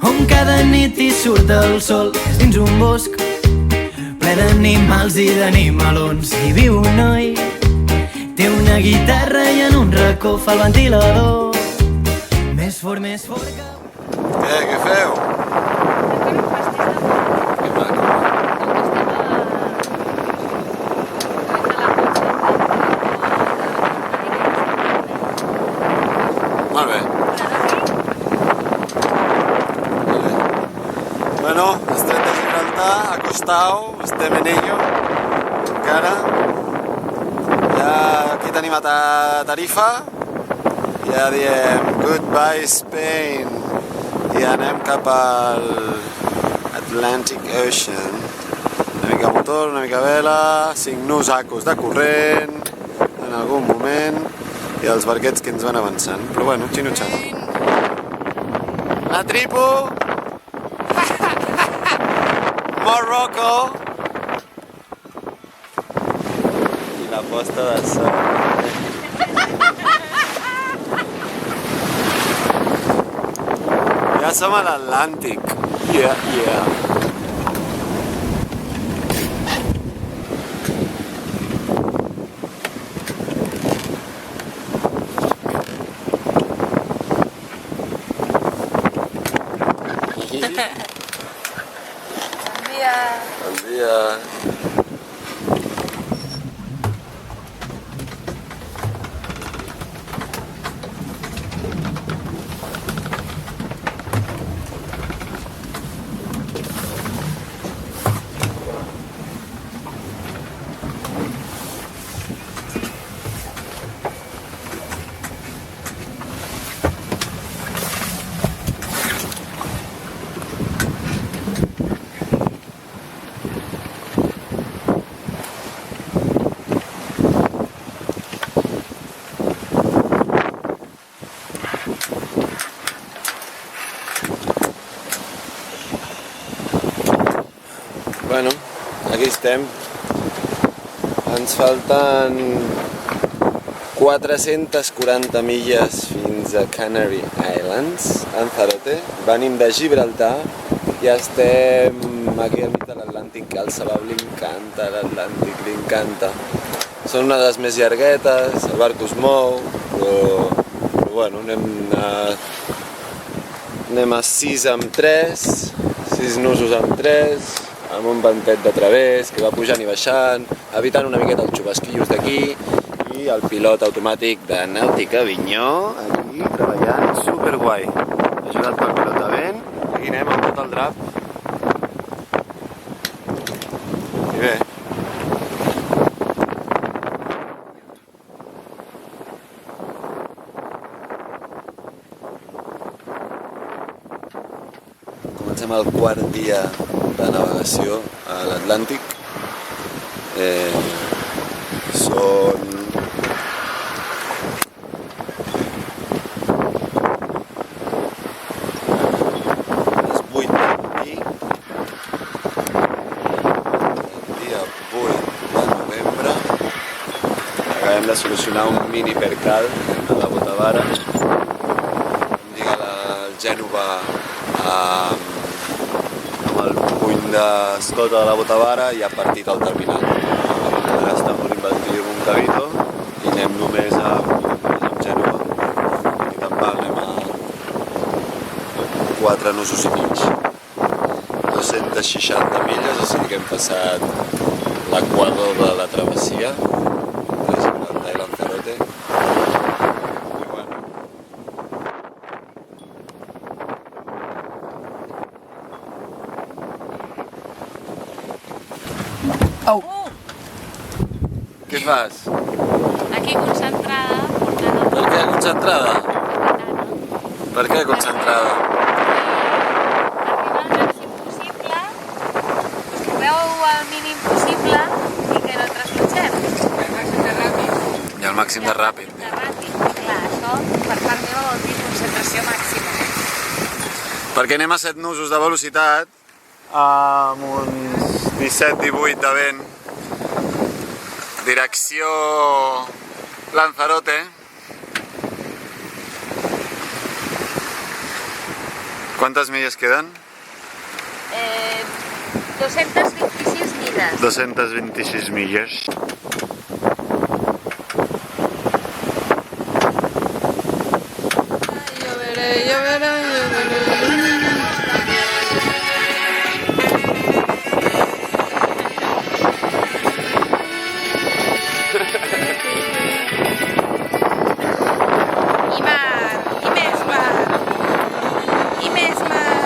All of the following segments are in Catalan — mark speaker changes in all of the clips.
Speaker 1: on cada nit hi surt el sol dins un bosc ple d'animals i d'animalons. Hi viu un noi, té una guitarra i en un racó fa el ventilador. Més fort que...
Speaker 2: Què feu? Que maco. Molt bé. Bueno, Estret de Gibraltar, acostau, estem en ello, encara. Ja aquí tenim a Tarifa, ja diem goodbye Spain i anem cap al Atlantic Ocean. Una mica motor, una mica vela, 5 nus acos de corrent en algun moment i els barquets que ens van avançant, però bueno, xinutxant. La tripo! Morocco! I la posta de sol. Ja som a l'Atlàntic. Yeah. Bon dia. Bueno, aquí estem. Ens falten 440 milles fins a Canary Islands, Lanzarote. Venim de Gibraltar i estem aquí al mig de l'Atlàntic, que al Salab li encanta l'Atlàntic, li encanta. Són una de les més llarguetes, el barco es mou, però bueno, anem a 6 amb 3, 6 nusos amb 3, amb un ventet de través que va pujant i baixant, evitant una miqueta els xubasquillos d'aquí, i el pilot automàtic de Nàutica Avinyó, aquí treballant superguai, ajudat pel pilot de vent. Aquí anem amb tot el drap. I bé. Comencem el quart dia de navegació a l'Atlàntic. Són les 8 del matí, el dia 8 de novembre. Acabem de solucionar un mini percal a la Botavara. Vam lligar el Gènova amb el puny d'escota de la Botavara i ha partit el terminal. Ara estem per invertir un cabito i anem només amb Gènova. I també anem a 4 nusos i mig. 260 milles, o sigui que hem passat l'equador de la travessia de Gibraltar i Lanzarote.
Speaker 3: Au!
Speaker 2: Què fas?
Speaker 3: Aquí concentrada, portant el...
Speaker 2: Per què concentrada? Per què concentrada?
Speaker 3: Arribar al màxim possible, veu el mínim possible i que no trasllotgem. El màxim de ràpid.
Speaker 2: I el màxim de ràpid.
Speaker 3: De ràpid, clar, això per part meva vol dir concentració màxima.
Speaker 2: Perquè anem a 7 nusos de velocitat amb uns 17-18 de vent, direcció Lanzarote. Quantes milles queden?
Speaker 3: 226 milles.
Speaker 2: 226 milles.
Speaker 3: I mar, i més mar, i més mar,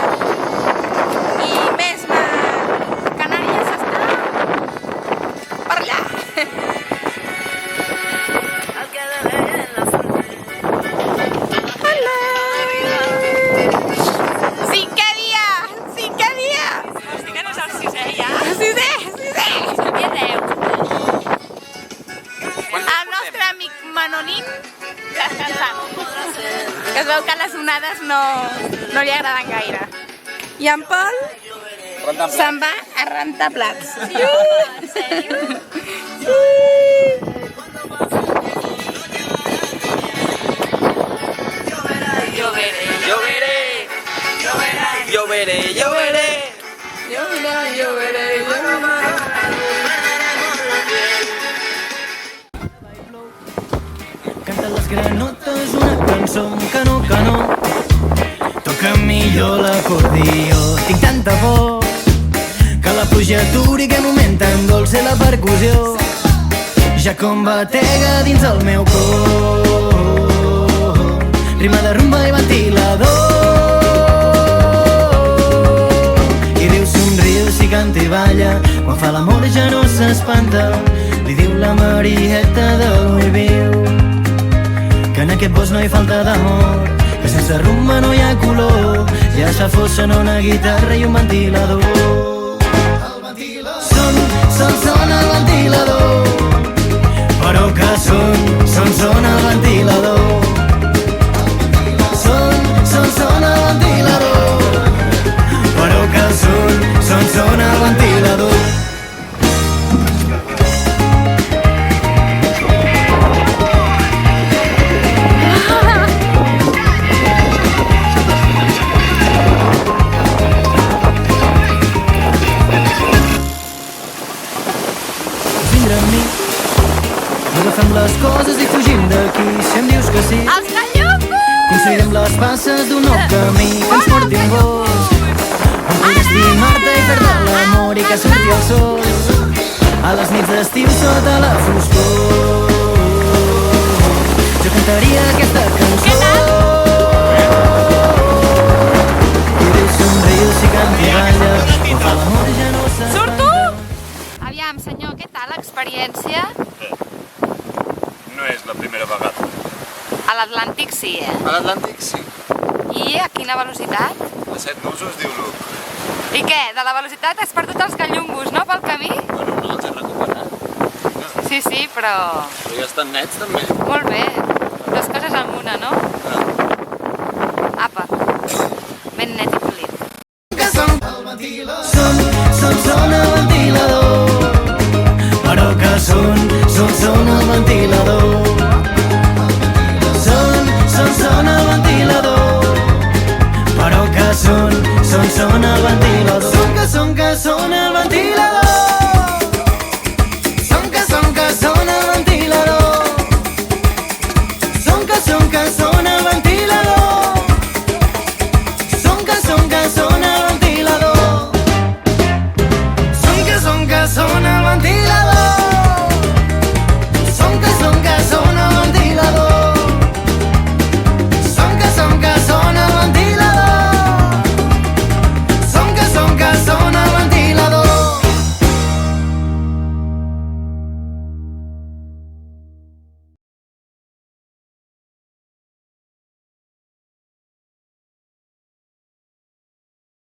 Speaker 3: i més mar. Canàries està per allà. Hola! Cinquè dia! Cinquè dia! Hosti, que no és el sisè ja. Sisè! Sabia 10. El nostre amic Manonín descansant. Que es veu que les onades no li agraden gaire. I en Pol se'n va a rentar plats. En sèrio?
Speaker 1: Canta les granotes una cançó, que no toca millor l'acordió. Tinc tanta por que la pluja aturi aquell moment tan dolç la percussió ja com batega dins el meu cor, rima de rumba i ventilador. I diu somriu si canta i balla, quan fa l'amor ja no s'espanta. Li diu la Marieta de l'ull viu que en aquest bosc no hi falta d'amor, que sense rumba no hi ha color, ja s'afossen una guitarra i un ventilador. Sona el ventilador, però que sona el ventilador. Sona el ventilador, però que sona el ventilador. Agafem les coses i fugim d'aquí, si em dius que sí.
Speaker 3: Els gallumbos!
Speaker 1: Construirem les passes d'un nou camí que ens porti un bosc on pugui estimar-te i fer-te l'amor i que surti el sol a les nits d'estiu sota la foscor. Jo cantaria aquesta cançó i diu somriu si canta i balla, quan fa l'amor ja no s'espanta.
Speaker 3: Surto? Aviam, senyor, què tal l'experiència?
Speaker 2: No és la primera vegada.
Speaker 3: A l'Atlàntic sí,
Speaker 2: A l'Atlàntic sí.
Speaker 3: I a quina velocitat?
Speaker 2: A 7 nusos diu Luc.
Speaker 3: I què? De la velocitat has perdut els gallumbos, no, pel camí?
Speaker 2: Bueno, no els he recuperat.
Speaker 3: Sí, però...
Speaker 2: Però ja estan nets també.
Speaker 3: Molt bé. Dues coses en una, no? Apa. Ben net i polit.
Speaker 1: Sona el ventilador, però que sona el ventilador.